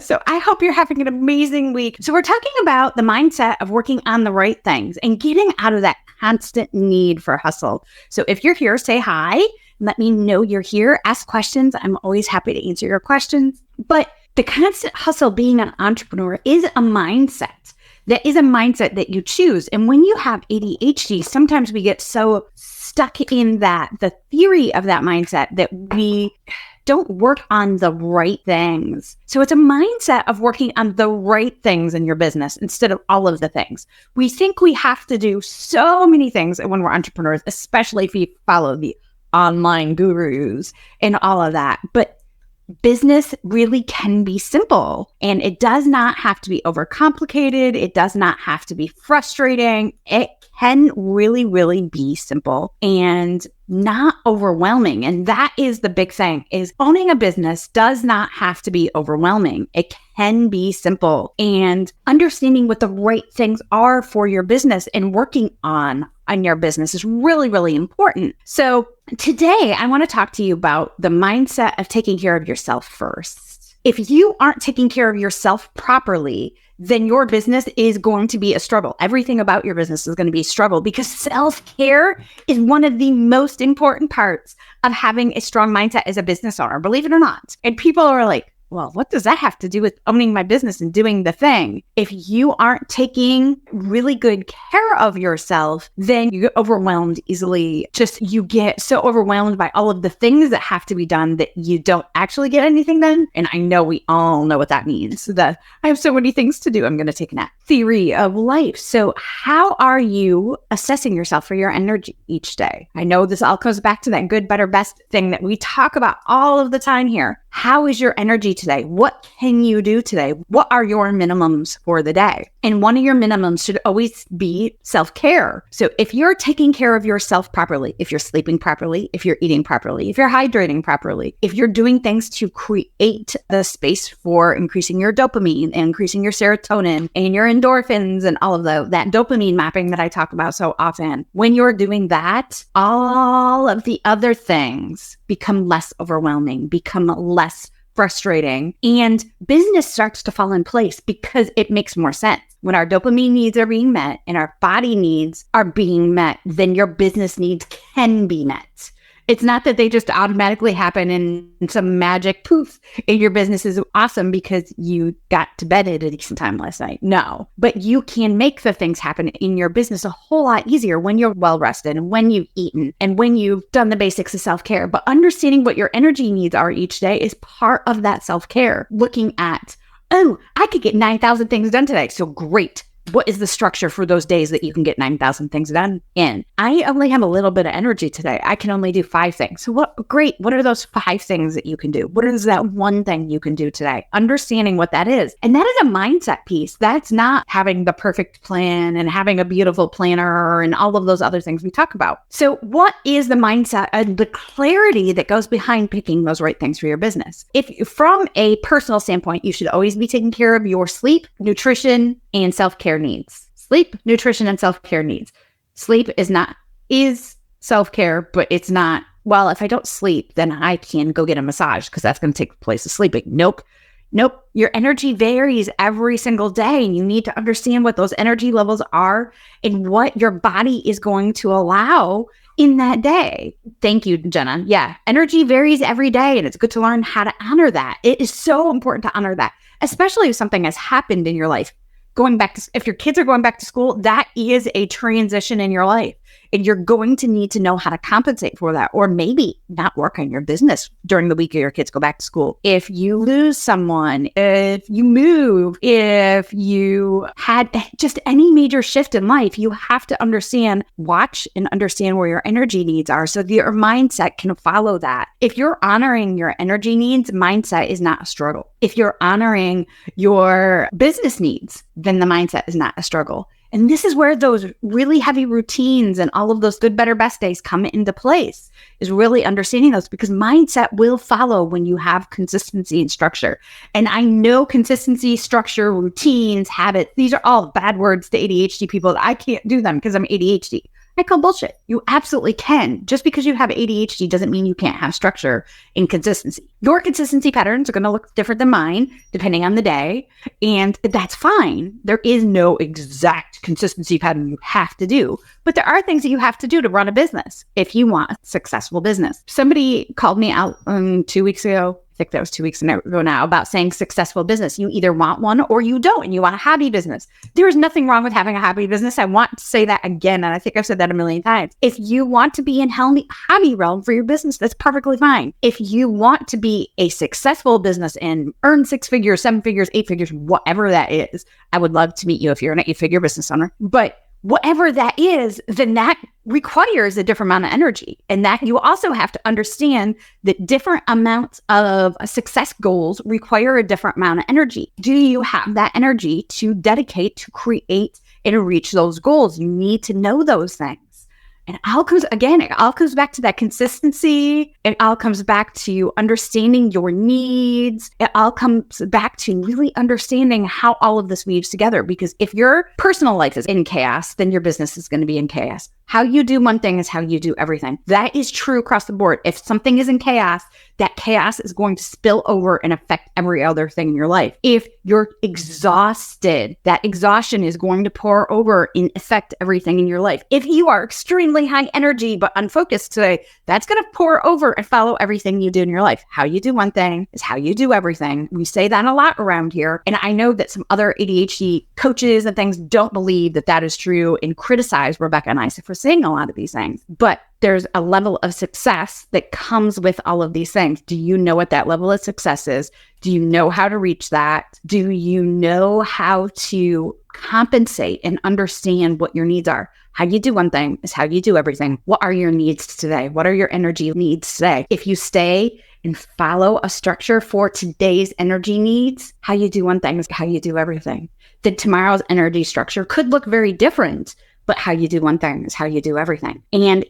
So I hope you're having an amazing week. So we're talking about the mindset of working on the right things and getting out of that constant need for hustle. So if you're here, say hi. Let me know you're here. Ask questions. I'm always happy to answer your questions. But the constant hustle being an entrepreneur is a mindset. That is a mindset that you choose. And when you have ADHD, sometimes we get so stuck in the theory of that mindset that we don't work on the right things. So it's a mindset of working on the right things in your business instead of all of the things. We think we have to do so many things when we're entrepreneurs, especially if you follow the online gurus and all of that. But business really can be simple, and it does not have to be overcomplicated. It does not have to be frustrating. It can really, really be simple and not overwhelming. And that is the big thing, is owning a business does not have to be overwhelming. It can be simple, and understanding what the right things are for your business and working on your business is really, really important. So today I want to talk to you about the mindset of taking care of yourself first. If you aren't taking care of yourself properly, then your business is going to be a struggle. Everything about your business is going to be a struggle, because self-care is one of the most important parts of having a strong mindset as a business owner, believe it or not. And people are like, well, what does that have to do with owning my business and doing the thing? If you aren't taking really good care of yourself, then you get overwhelmed easily. You get so overwhelmed by all of the things that have to be done that you don't actually get anything done. And I know we all know what that means. That I have so many things to do. I'm going to take a nap. Theory of life. So how are you assessing yourself for your energy each day? I know this all comes back to that good, better, best thing that we talk about all of the time here. How is your energy today? What can you do today? What are your minimums for the day? And one of your minimums should always be self-care. So if you're taking care of yourself properly, if you're sleeping properly, if you're eating properly, if you're hydrating properly, if you're doing things to create the space for increasing your dopamine and increasing your serotonin and your endorphins and all of that dopamine mapping that I talk about so often, when you're doing that, all of the other things become less overwhelming, become less frustrating, and business starts to fall in place because it makes more sense. When our dopamine needs are being met and our body needs are being met, then your business needs can be met. It's not that they just automatically happen in some magic poof and your business is awesome because you got to bed at a decent time last night. No, but you can make the things happen in your business a whole lot easier when you're well rested and when you've eaten and when you've done the basics of self-care. But understanding what your energy needs are each day is part of that self-care. Looking at, oh, I could get 9,000 things done today. So great. What is the structure for those days that you can get 9,000 things done in? I only have a little bit of energy today. I can only do 5 things. So great. What are those 5 things that you can do? What is that one thing you can do today? Understanding what that is. And that is a mindset piece. That's not having the perfect plan and having a beautiful planner and all of those other things we talk about. So what is the mindset and the clarity that goes behind picking those right things for your business? If from a personal standpoint, you should always be taking care of your sleep, nutrition, and self-care needs. Sleep, nutrition, and self-care needs. Sleep is self-care, but it's not, well, if I don't sleep, then I can go get a massage because that's going to take the place of sleeping. Nope. Your energy varies every single day, and you need to understand what those energy levels are and what your body is going to allow in that day. Thank you, Jenna. Yeah, energy varies every day, and it's good to learn how to honor that. It is so important to honor that, especially if something has happened in your life. If your kids are going back to school, that is a transition in your life. And you're going to need to know how to compensate for that, or maybe not work on your business during the week your kids go back to school. If you lose someone, if you move, if you had just any major shift in life, you have to watch and understand where your energy needs are so that your mindset can follow that. If you're honoring your energy needs, mindset is not a struggle. If you're honoring your business needs, then the mindset is not a struggle. And this is where those really heavy routines and all of those good, better, best days come into place, is really understanding those, because mindset will follow when you have consistency and structure. And I know consistency, structure, routines, habits, these are all bad words to ADHD people. I can't do them because I'm ADHD. I call bullshit. You absolutely can. Just because you have ADHD doesn't mean you can't have structure and consistency. Your consistency patterns are going to look different than mine, depending on the day. And that's fine. There is no exact consistency pattern you have to do. But there are things that you have to do to run a business if you want a successful business. Somebody called me out 2 weeks ago. I think that was 2 weeks ago now, about saying successful business. You either want one or you don't, and you want a hobby business. There is nothing wrong with having a hobby business. I want to say that again, and I think I've said that a million times. If you want to be in hobby realm for your business, that's perfectly fine. If you want to be a successful business and earn 6 figures, 7 figures, 8 figures, whatever that is, I would love to meet you if you're an 8-figure business owner. But whatever that is, then that requires a different amount of energy. And that you also have to understand that different amounts of success goals require a different amount of energy. Do you have that energy to dedicate to create and reach those goals? You need to know those things. And it all comes back to that consistency. It all comes back to understanding your needs. It all comes back to really understanding how all of this weaves together. Because if your personal life is in chaos, then your business is going to be in chaos. How you do one thing is how you do everything. That is true across the board. If something is in chaos, that chaos is going to spill over and affect every other thing in your life. If you're exhausted, that exhaustion is going to pour over and affect everything in your life. If you are extremely high energy but unfocused today, that's going to pour over and follow everything you do in your life. How you do one thing is how you do everything. We say that a lot around here. And I know that some other ADHD coaches and things don't believe that that is true and criticize Rebecca and I for saying a lot of these things. But there's a level of success that comes with all of these things. Do you know what that level of success is? Do you know how to reach that? Do you know how to compensate and understand what your needs are? How you do one thing is how you do everything. What are your needs today? What are your energy needs today? If you stay and follow a structure for today's energy needs, how you do one thing is how you do everything. Then tomorrow's energy structure could look very different. But how you do one thing is how you do everything. And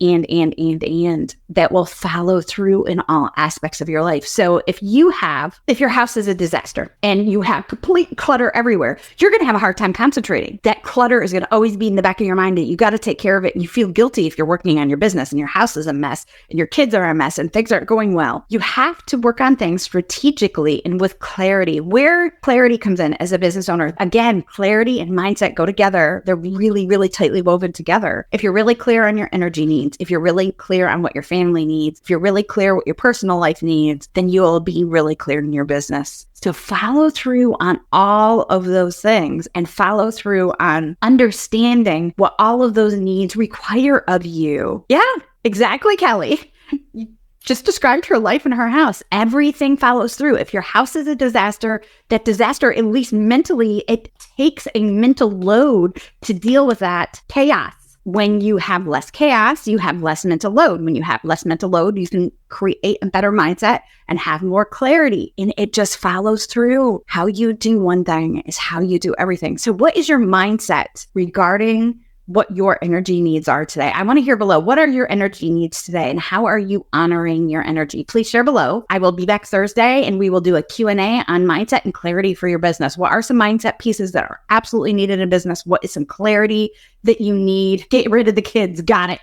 that will follow through in all aspects of your life. So if your house is a disaster and you have complete clutter everywhere, you're going to have a hard time concentrating. That clutter is going to always be in the back of your mind that you got to take care of it. And you feel guilty if you're working on your business and your house is a mess and your kids are a mess and things aren't going well. You have to work on things strategically and with clarity. Where clarity comes in as a business owner, again, clarity and mindset go together. They're really, really tightly woven together. If you're really clear on your energy needs, if you're really clear on what your family needs, if you're really clear what your personal life needs, then you will be really clear in your business. So follow through on all of those things and follow through on understanding what all of those needs require of you. Yeah, exactly, Kelly. You just described her life and her house. Everything follows through. If your house is a disaster, that disaster, at least mentally, it takes a mental load to deal with that chaos. When you have less chaos, you have less mental load. When you have less mental load, you can create a better mindset and have more clarity. And it just follows through. How you do one thing is how you do everything. So what is your mindset regarding what your energy needs are today? I want to hear below. What are your energy needs today and how are you honoring your energy? Please share below. I will be back Thursday and we will do a Q&A on mindset and clarity for your business. What are some mindset pieces that are absolutely needed in business? What is some clarity that you need? Get rid of the kids. Got it.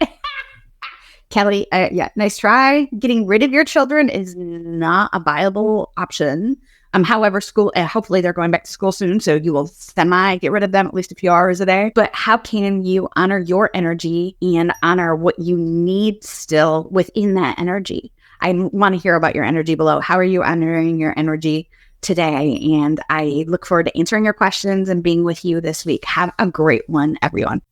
Kelly, nice try. Getting rid of your children is not a viable option. However, hopefully they're going back to school soon, so you will get rid of them at least a few hours a day. But how can you honor your energy and honor what you need still within that energy? I want to hear about your energy below. How are you honoring your energy today? And I look forward to answering your questions and being with you this week. Have a great one, everyone.